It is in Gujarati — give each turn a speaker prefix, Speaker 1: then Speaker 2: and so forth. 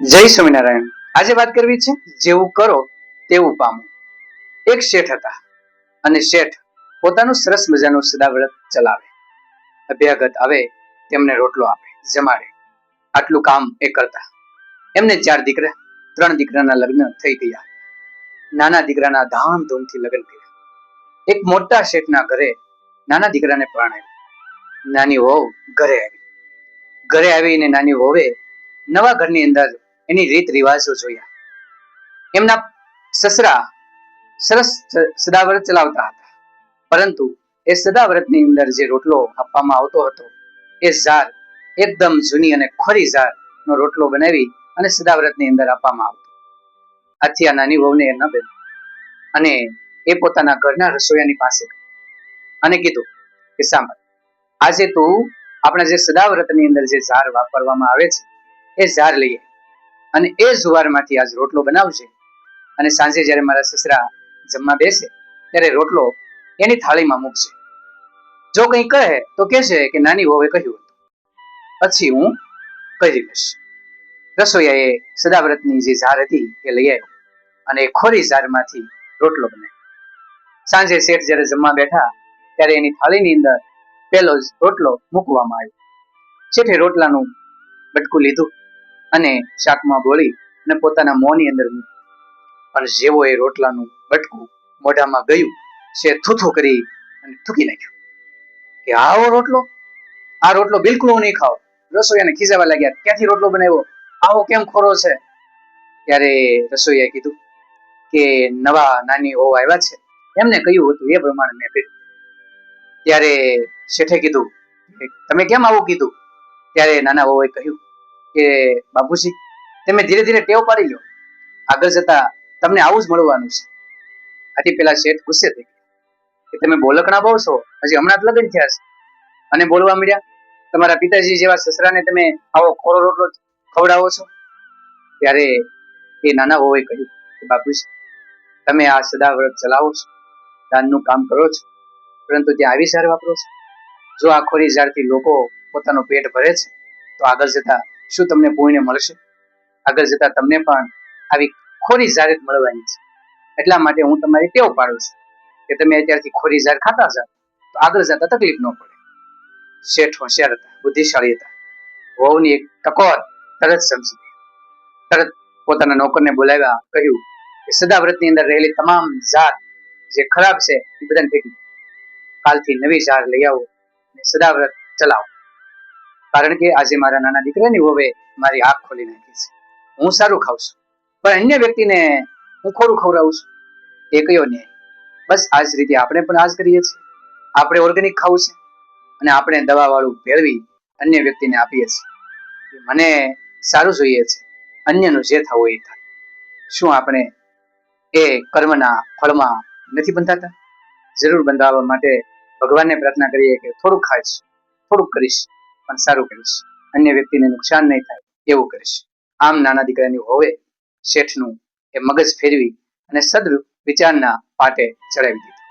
Speaker 1: જય સ્વામિનારાયણ। આજે વાત કરવી છે જેવું કરો તેવું પામો। એક શેઠ હતા અને શેઠ પોતાનું સરસ મજાનું સદાવ્રત ચલાવે। અભ્યાગત આવે તેમને રોટલો આપે, જમાડે। આટલું કામ એ કરતા। એમને 4 દીકરા, 3 દીકરાના લગ્ન થઈ ગયા। નાના દીકરાના ધામધૂમથી લગ્ન કર્યા। એક મોટા શેઠના ઘરે નાના દીકરાને પરણાવ્યો। નાની વહુ ઘરે આવીને નાની વહુએ નવા ઘરની અંદર એની રીત રિવાજો જોયા। એમના સસરા સરસ સદાવ્રત ચલાવતા હતા, પરંતુ એ સદાવ્રતની અંદર જે રોટલો આપવામાં આવતો હતો એ ઝાર એકદમ જૂની અને ખોરી ઝારનો રોટલો બનાવી અને સદાવ્રતની અંદર આપવામાં આવતો। આથી આ નાની વહુને ન ગમ્યું અને એ પોતાના ઘરના રસોઈયાની પાસે ગઈ અને કીધું કે સાંભળ, આજે તું આપણા જે સદાવ્રતની અંદર જે ઝાર વાપરવામાં આવે છે એ ઝાર લઈએ અને એ જુવારમાંથી આજ રોટલો બનાવજે અને સાંજે જ્યારે મારા સસરા જમવા બેસે ત્યારે રોટલો એની થાળીમાં મૂકજે। જો કંઈ કહે તો કહેશે કે નાની વહુએ કહ્યું હતું, પછી હું કરી લઈશ। રસોઈયાએ સદાવ્રતની જે ઝાર હતી એ લઈ આવ્યો અને ખોરી ઝારમાંથી રોટલો બનાવ્યો। સાંજે શેઠ જ્યારે જમવા બેઠા ત્યારે એની થાળીની અંદર પેલો જ રોટલો મૂકવામાં આવ્યો। શેઠે રોટલાનું બટકું લીધું અને શાકમાં બોળી અને પોતાના મોંની અંદર મૂક્યું, પણ જેવો એ રોટલાનું બટકું મોઢામાં ગયું, શેઠ થૂથું કરી અને થૂકી નાખ્યું કે આ રોટલો બિલકુલ હું નહીં ખાવ। રસોઈયાને ખીજાવા લાગ્યા, ક્યાંથી રોટલો બનાવ્યો, આવો કેમ ખોરો છે? ત્યારે રસોઈયાએ કીધું કે નવા નાની વહુ આવ્યા છે, એમને કહ્યું હતું એ પ્રમાણે મેં કર્યું। ત્યારે શેઠે કીધું તમે કેમ આવું કીધું? ત્યારે નાના વહુએ કહ્યું કે બાપુજી, તમે ધીરે ધીરે ટેવ પાડી લો, આગળ જતા તમને આવું જ મળવાનું છે। આથી પેલા શેઠ ગુસ્સે થઈ ગયા કે તમે બોલકણા બહુ છો, હજી હમણાં જ લગ્ન થયા છે અને બોલવા મળ્યા, તમારા પિતાજી જેવા સસરાને તમે આવો ખોરો રોટલો ખવડાવો છો। ત્યારે એ નાના વહુએ કહ્યું કે બાપુજી, તમે આ સદાવ્રત ચલાવો છો, દાનનું કામ કરો છો, પરંતુ ત્યાં આવી ઝાર વાપરો છો। જો આ ખોરી ઝારથી લોકો પોતાનું પેટ ભરે છે તો આગળ જતા શું તમને પુણ્ય મળશે? આગળ જતા તમને પણ આવી ખોરી ઝાર જ મળવાની છે। એટલા માટે હું તમારી ટેવ પાડું છું કે તમે અત્યારથી ખોરી ઝાર ખાતા જાઓ તો આગળ જતા તકલીફ ન પડે। શેઠ હોશિયાર હતા, બુદ્ધિશાળી હતા। વહુની એક ટકોર તરત સમજી ગઈ, તરત પોતાના નોકરને બોલાવ્યા, કહ્યું કે સદાવ્રતની અંદર રહેલી તમામ ઝાર જે ખરાબ છે એ બધાને ફેંકી દો, કાલથી નવી ઝાર લઈ આવો અને સદાવ્રત ચલાવો, કારણ કે આજે મારા નાના દીકરાની વહુએ મારી આંખ ખોલી નાખી છે। હું સારું ખાઉં છું પણ અન્ય વ્યક્તિને હું ખોરું ખવડાવું છું, એ કયો ન્યાય? બસ આ જ રીતે આપણે પણ આ જ કરીએ છીએ। આપણે ઓર્ગેનિક ખાવું છે અને આપણે દવા વાળું ભેળવી અન્ય વ્યક્તિને આપીએ છીએ। મને સારું જોઈએ છે, અન્યનું જે થવું એ થાય। શું આપણે એ કર્મના ફળમાં નથી બંધાતા? જરૂર બંધાવવા માટે ભગવાનને પ્રાર્થના કરીએ કે થોડુંક ખાઈશ, થોડુંક કરીશ, પણ સારું કરીશ, અન્ય વ્યક્તિને નુકસાન નહીં થાય એવું કરીશ। આમ નાના દીકરાની વહુએ શેઠનું એ મગજ ફેરવી અને સદ વિચારના પાટે ચડાવી દીધું।